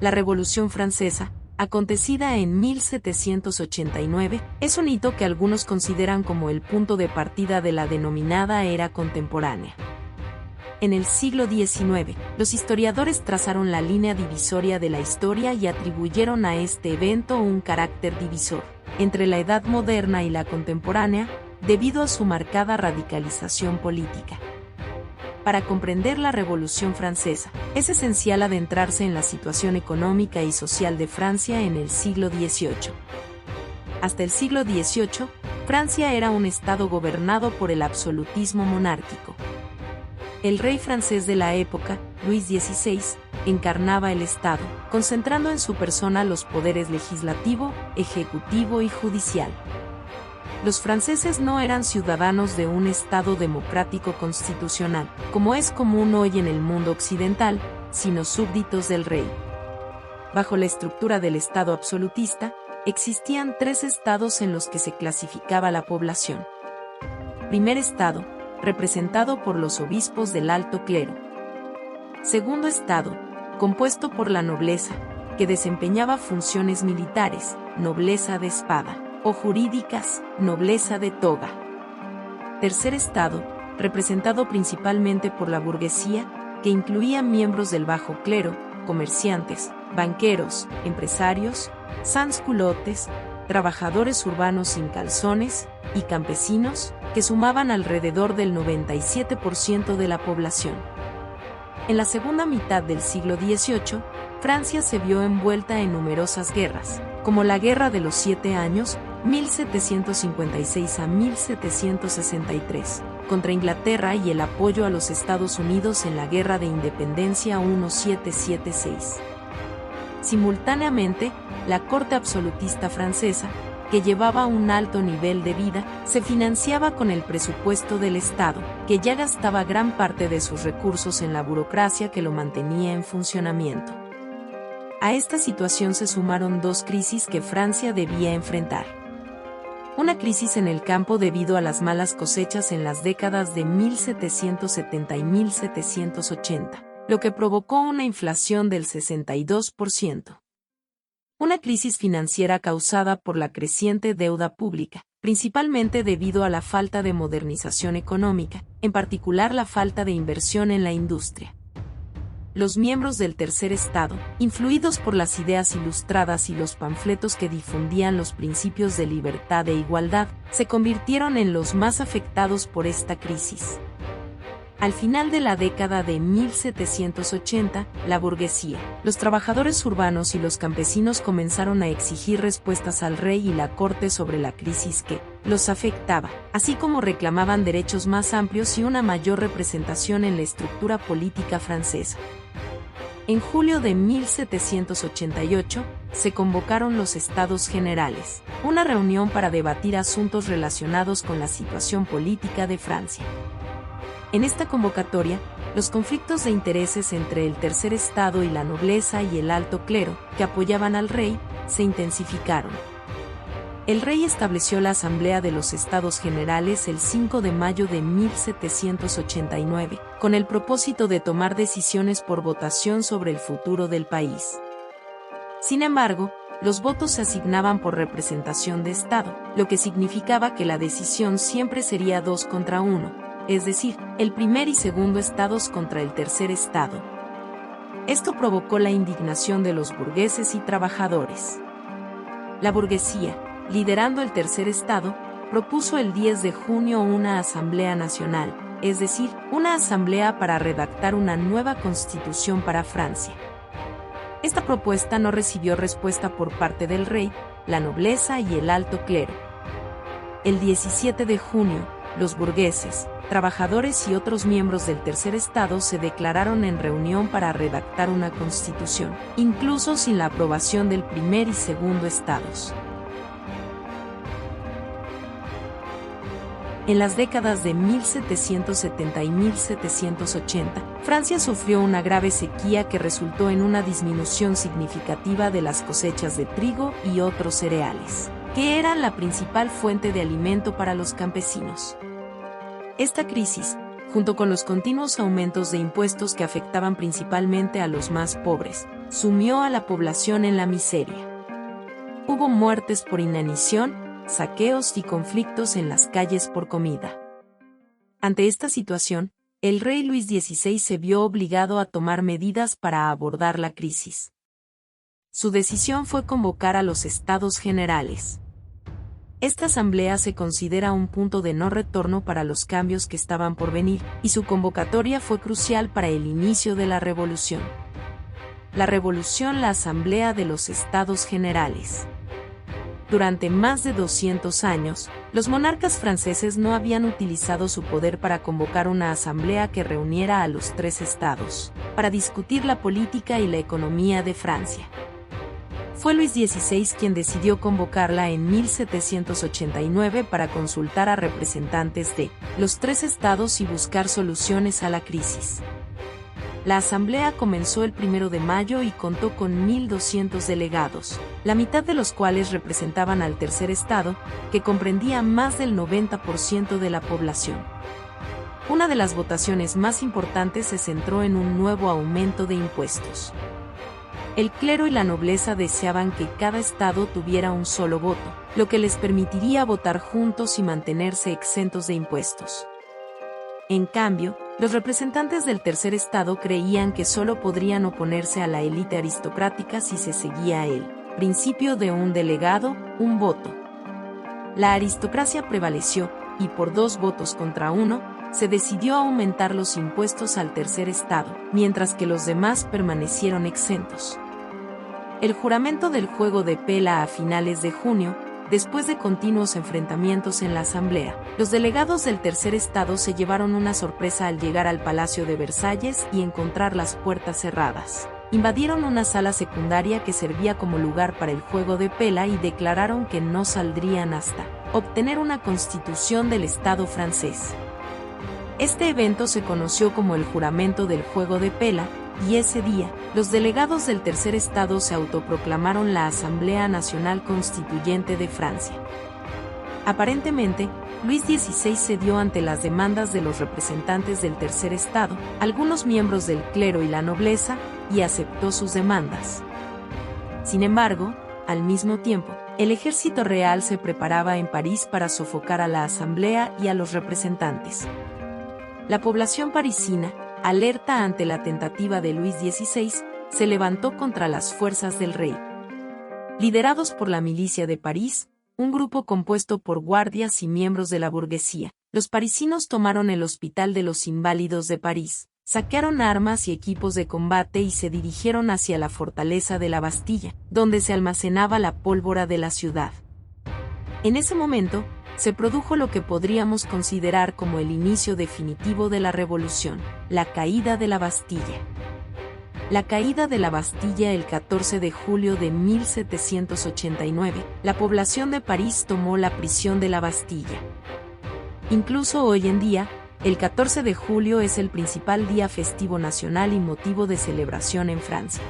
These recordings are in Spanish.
La Revolución Francesa, acontecida en 1789, es un hito que algunos consideran como el punto de partida de la denominada era contemporánea. En el siglo XIX, los historiadores trazaron la línea divisoria de la historia y atribuyeron a este evento un carácter divisor entre la Edad Moderna y la contemporánea, debido a su marcada radicalización política. Para comprender la Revolución Francesa, es esencial adentrarse en la situación económica y social de Francia en el siglo XVIII. Hasta el siglo XVIII, Francia era un estado gobernado por el absolutismo monárquico. El rey francés de la época, Luis XVI, encarnaba el Estado, concentrando en su persona los poderes legislativo, ejecutivo y judicial. Los franceses no eran ciudadanos de un Estado democrático constitucional, como es común hoy en el mundo occidental, sino súbditos del rey. Bajo la estructura del Estado absolutista, existían tres estados en los que se clasificaba la población. Primer estado, representado por los obispos del alto clero. Segundo estado, compuesto por la nobleza, que desempeñaba funciones militares, nobleza de espada, o jurídicas, nobleza de toga. Tercer estado, representado principalmente por la burguesía, que incluía miembros del bajo clero, comerciantes, banqueros, empresarios, sansculottes, trabajadores urbanos sin calzones, y campesinos, que sumaban alrededor del 97% de la población. En la segunda mitad del siglo XVIII, Francia se vio envuelta en numerosas guerras, como la Guerra de los 7 Años, 1756 a 1763, contra Inglaterra y el apoyo a los Estados Unidos en la Guerra de Independencia 1776. Simultáneamente, la corte absolutista francesa, que llevaba un alto nivel de vida, se financiaba con el presupuesto del Estado, que ya gastaba gran parte de sus recursos en la burocracia que lo mantenía en funcionamiento. A esta situación se sumaron dos crisis que Francia debía enfrentar. Una crisis en el campo debido a las malas cosechas en las décadas de 1770 y 1780, lo que provocó una inflación del 62%. Una crisis financiera causada por la creciente deuda pública, principalmente debido a la falta de modernización económica, en particular la falta de inversión en la industria. Los miembros del Tercer Estado, influidos por las ideas ilustradas y los panfletos que difundían los principios de libertad e igualdad, se convirtieron en los más afectados por esta crisis. Al final de la década de 1780, la burguesía, los trabajadores urbanos y los campesinos comenzaron a exigir respuestas al rey y la corte sobre la crisis que los afectaba, así como reclamaban derechos más amplios y una mayor representación en la estructura política francesa. En julio de 1788, se convocaron los Estados Generales, una reunión para debatir asuntos relacionados con la situación política de Francia. En esta convocatoria, los conflictos de intereses entre el Tercer Estado y la nobleza y el alto clero, que apoyaban al rey, se intensificaron. El rey estableció la Asamblea de los Estados Generales el 5 de mayo de 1789, con el propósito de tomar decisiones por votación sobre el futuro del país. Sin embargo, los votos se asignaban por representación de Estado, lo que significaba que la decisión siempre sería 2 contra 1. Es decir, el primer y segundo estados contra el tercer estado. Esto provocó la indignación de los burgueses y trabajadores. La burguesía, liderando el tercer estado, propuso el 10 de junio una asamblea nacional, es decir, una asamblea para redactar una nueva constitución para Francia. Esta propuesta no recibió respuesta por parte del rey, la nobleza y el alto clero. El 17 de junio, los burgueses, trabajadores y otros miembros del tercer estado se declararon en reunión para redactar una constitución, incluso sin la aprobación del primer y segundo estados. En las décadas de 1770 y 1780, Francia sufrió una grave sequía que resultó en una disminución significativa de las cosechas de trigo y otros cereales, que eran la principal fuente de alimento para los campesinos. Esta crisis, junto con los continuos aumentos de impuestos que afectaban principalmente a los más pobres, sumió a la población en la miseria. Hubo muertes por inanición, saqueos y conflictos en las calles por comida. Ante esta situación, el rey Luis XVI se vio obligado a tomar medidas para abordar la crisis. Su decisión fue convocar a los Estados Generales. Esta asamblea se considera un punto de no retorno para los cambios que estaban por venir, y su convocatoria fue crucial para el inicio de la revolución. La Asamblea de los Estados Generales. Durante más de 200 años, los monarcas franceses no habían utilizado su poder para convocar una asamblea que reuniera a los tres estados, para discutir la política y la economía de Francia. Fue Luis XVI quien decidió convocarla en 1789 para consultar a representantes de los tres estados y buscar soluciones a la crisis. La asamblea comenzó el 1 de mayo y contó con 1.200 delegados, la mitad de los cuales representaban al tercer estado, que comprendía más del 90% de la población. Una de las votaciones más importantes se centró en un nuevo aumento de impuestos. El clero y la nobleza deseaban que cada estado tuviera un solo voto, lo que les permitiría votar juntos y mantenerse exentos de impuestos. En cambio, los representantes del tercer estado creían que solo podrían oponerse a la élite aristocrática si se seguía el principio de un delegado, un voto. La aristocracia prevaleció, y por 2 votos contra 1, se decidió aumentar los impuestos al tercer estado, mientras que los demás permanecieron exentos. El juramento del juego de Pela a finales de junio, después de continuos enfrentamientos en la asamblea, los delegados del tercer estado se llevaron una sorpresa al llegar al Palacio de Versalles y encontrar las puertas cerradas. Invadieron una sala secundaria que servía como lugar para el juego de Pela y declararon que no saldrían hasta obtener una constitución del Estado francés. Este evento se conoció como el juramento del juego de Pela, y ese día, los delegados del tercer estado se autoproclamaron la Asamblea Nacional Constituyente de Francia. Aparentemente, Luis XVI cedió ante las demandas de los representantes del tercer estado, algunos miembros del clero y la nobleza, y aceptó sus demandas. Sin embargo, al mismo tiempo, el ejército real se preparaba en París para sofocar a la Asamblea y a los representantes. La población parisina, alerta ante la tentativa de Luis XVI, se levantó contra las fuerzas del rey. Liderados por la milicia de París, un grupo compuesto por guardias y miembros de la burguesía, los parisinos tomaron el Hospital de los Inválidos de París, saquearon armas y equipos de combate y se dirigieron hacia la fortaleza de la Bastilla, donde se almacenaba la pólvora de la ciudad. En ese momento, se produjo lo que podríamos considerar como el inicio definitivo de la revolución, la caída de la Bastilla. La caída de la Bastilla el 14 de julio de 1789, la población de París tomó la prisión de la Bastilla. Incluso hoy en día, el 14 de julio es el principal día festivo nacional y motivo de celebración en Francia.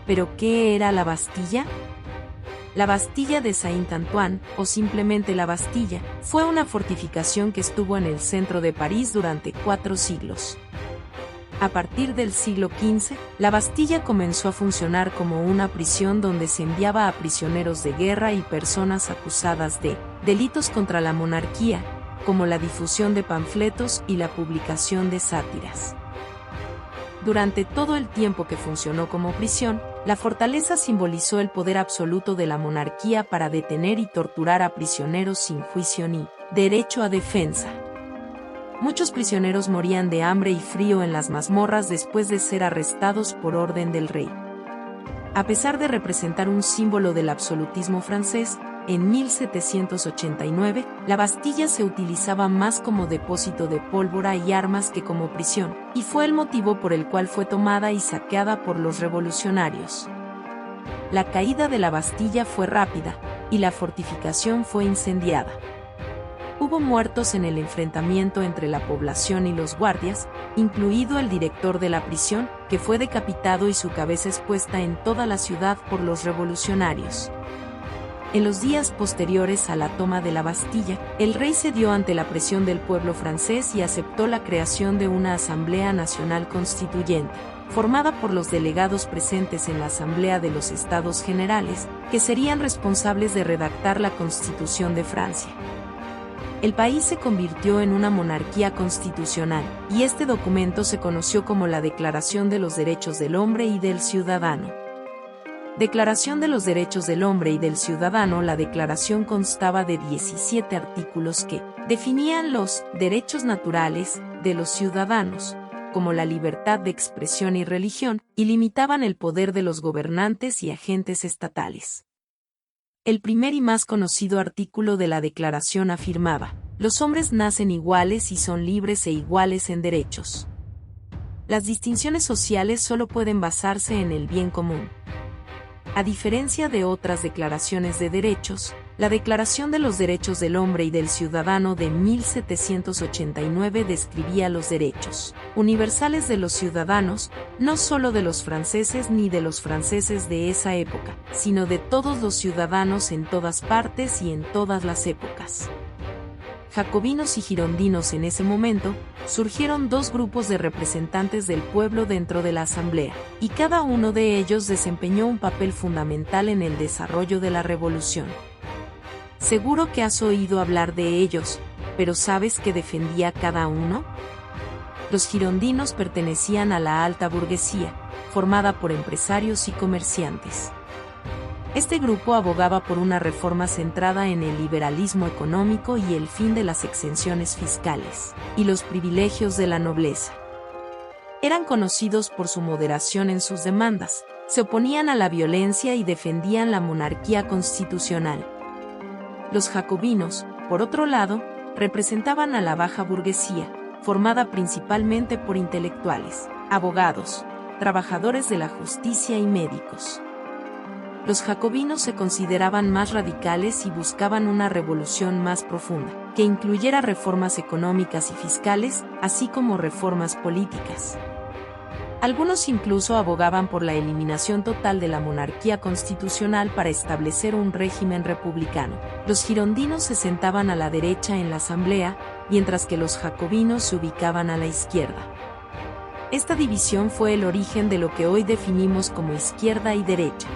¿Pero qué era la Bastilla? La Bastilla de Saint-Antoine, o simplemente la Bastilla, fue una fortificación que estuvo en el centro de París durante 4 siglos. A partir del siglo XV, la Bastilla comenzó a funcionar como una prisión donde se enviaba a prisioneros de guerra y personas acusadas de delitos contra la monarquía, como la difusión de panfletos y la publicación de sátiras. Durante todo el tiempo que funcionó como prisión, la fortaleza simbolizó el poder absoluto de la monarquía para detener y torturar a prisioneros sin juicio ni derecho a defensa. Muchos prisioneros morían de hambre y frío en las mazmorras después de ser arrestados por orden del rey. A pesar de representar un símbolo del absolutismo francés, en 1789, la Bastilla se utilizaba más como depósito de pólvora y armas que como prisión, y fue el motivo por el cual fue tomada y saqueada por los revolucionarios. La caída de la Bastilla fue rápida, y la fortificación fue incendiada. Hubo muertos en el enfrentamiento entre la población y los guardias, incluido el director de la prisión, que fue decapitado y su cabeza expuesta en toda la ciudad por los revolucionarios. En los días posteriores a la toma de la Bastilla, el rey cedió ante la presión del pueblo francés y aceptó la creación de una Asamblea Nacional Constituyente. formada por los delegados presentes en la Asamblea de los Estados Generales, que serían responsables de redactar la Constitución de Francia. El país se convirtió en una monarquía constitucional, y este documento se conoció como la Declaración de los Derechos del Hombre y del Ciudadano. Declaración de los Derechos del Hombre y del Ciudadano. La declaración constaba de 17 artículos que definían los derechos naturales de los ciudadanos, como la libertad de expresión y religión, y limitaban el poder de los gobernantes y agentes estatales. El primer y más conocido artículo de la declaración afirmaba: los hombres nacen iguales y son libres e iguales en derechos. Las distinciones sociales solo pueden basarse en el bien común. A diferencia de otras declaraciones de derechos, la Declaración de los Derechos del Hombre y del Ciudadano de 1789 describía los derechos universales de los ciudadanos, no solo de los franceses ni de los franceses de esa época, sino de todos los ciudadanos en todas partes y en todas las épocas. Jacobinos y girondinos. En ese momento, surgieron dos grupos de representantes del pueblo dentro de la Asamblea, y cada uno de ellos desempeñó un papel fundamental en el desarrollo de la revolución. Seguro que has oído hablar de ellos, pero ¿sabes qué defendía cada uno? Los girondinos pertenecían a la alta burguesía, formada por empresarios y comerciantes. Este grupo abogaba por una reforma centrada en el liberalismo económico y el fin de las exenciones fiscales y los privilegios de la nobleza. Eran conocidos por su moderación en sus demandas, se oponían a la violencia y defendían la monarquía constitucional. Los jacobinos, por otro lado, representaban a la baja burguesía, formada principalmente por intelectuales, abogados, trabajadores de la justicia y médicos. Los jacobinos se consideraban más radicales y buscaban una revolución más profunda, que incluyera reformas económicas y fiscales, así como reformas políticas. Algunos incluso abogaban por la eliminación total de la monarquía constitucional para establecer un régimen republicano. Los girondinos se sentaban a la derecha en la asamblea, mientras que los jacobinos se ubicaban a la izquierda. Esta división fue el origen de lo que hoy definimos como izquierda y derecha.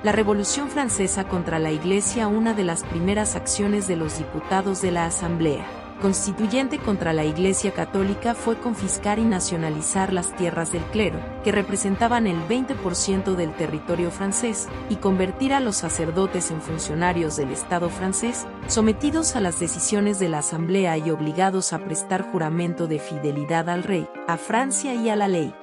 La Revolución Francesa contra la Iglesia. Una de las primeras acciones de los diputados de la Asamblea Constituyente contra la Iglesia Católica fue confiscar y nacionalizar las tierras del clero, que representaban el 20% del territorio francés, y convertir a los sacerdotes en funcionarios del Estado francés, sometidos a las decisiones de la Asamblea y obligados a prestar juramento de fidelidad al rey, a Francia y a la ley.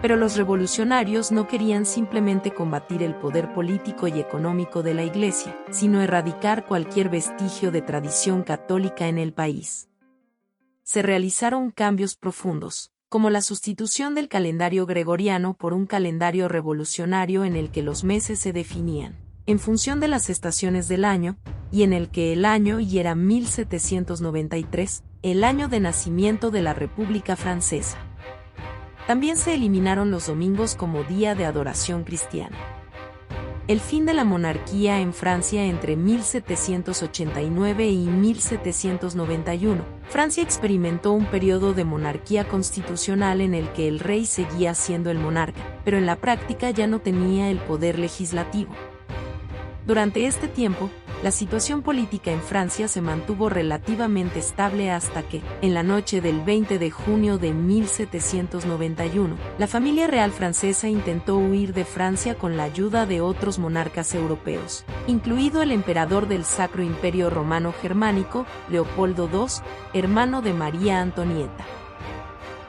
Pero los revolucionarios no querían simplemente combatir el poder político y económico de la Iglesia, sino erradicar cualquier vestigio de tradición católica en el país. Se realizaron cambios profundos, como la sustitución del calendario gregoriano por un calendario revolucionario en el que los meses se definían en función de las estaciones del año, y en el que el año y era 1793, el año de nacimiento de la República Francesa. También se eliminaron los domingos como día de adoración cristiana. El fin de la monarquía en Francia. Entre 1789 y 1791, Francia experimentó un periodo de monarquía constitucional en el que el rey seguía siendo el monarca, pero en la práctica ya no tenía el poder legislativo. Durante este tiempo, la situación política en Francia se mantuvo relativamente estable hasta que, en la noche del 20 de junio de 1791, la familia real francesa intentó huir de Francia con la ayuda de otros monarcas europeos, incluido el emperador del Sacro Imperio Romano Germánico, Leopoldo II, hermano de María Antonieta.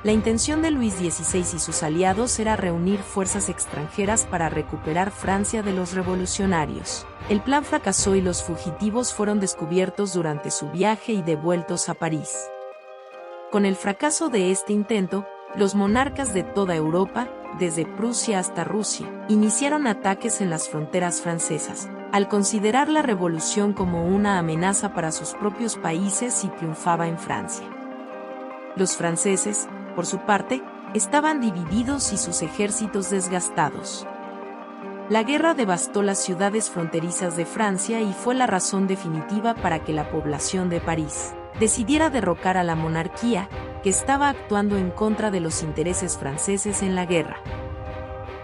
La intención de Luis XVI y sus aliados era reunir fuerzas extranjeras para recuperar Francia de los revolucionarios. El plan fracasó y los fugitivos fueron descubiertos durante su viaje y devueltos a París. Con el fracaso de este intento, los monarcas de toda Europa, desde Prusia hasta Rusia, iniciaron ataques en las fronteras francesas, al considerar la revolución como una amenaza para sus propios países si triunfaba en Francia. Los franceses, por su parte, estaban divididos y sus ejércitos desgastados. La guerra devastó las ciudades fronterizas de Francia y fue la razón definitiva para que la población de París decidiera derrocar a la monarquía, que estaba actuando en contra de los intereses franceses en la guerra.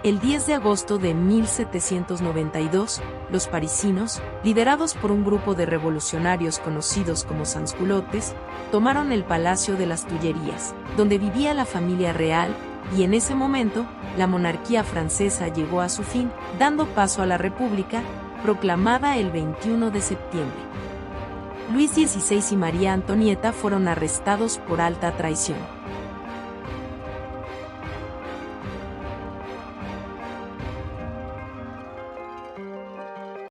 El 10 de agosto de 1792, los parisinos, liderados por un grupo de revolucionarios conocidos como sansculottes, tomaron el Palacio de las Tullerías, donde vivía la familia real, y en ese momento, la monarquía francesa llegó a su fin, dando paso a la República, proclamada el 21 de septiembre. Luis XVI y María Antonieta fueron arrestados por alta traición.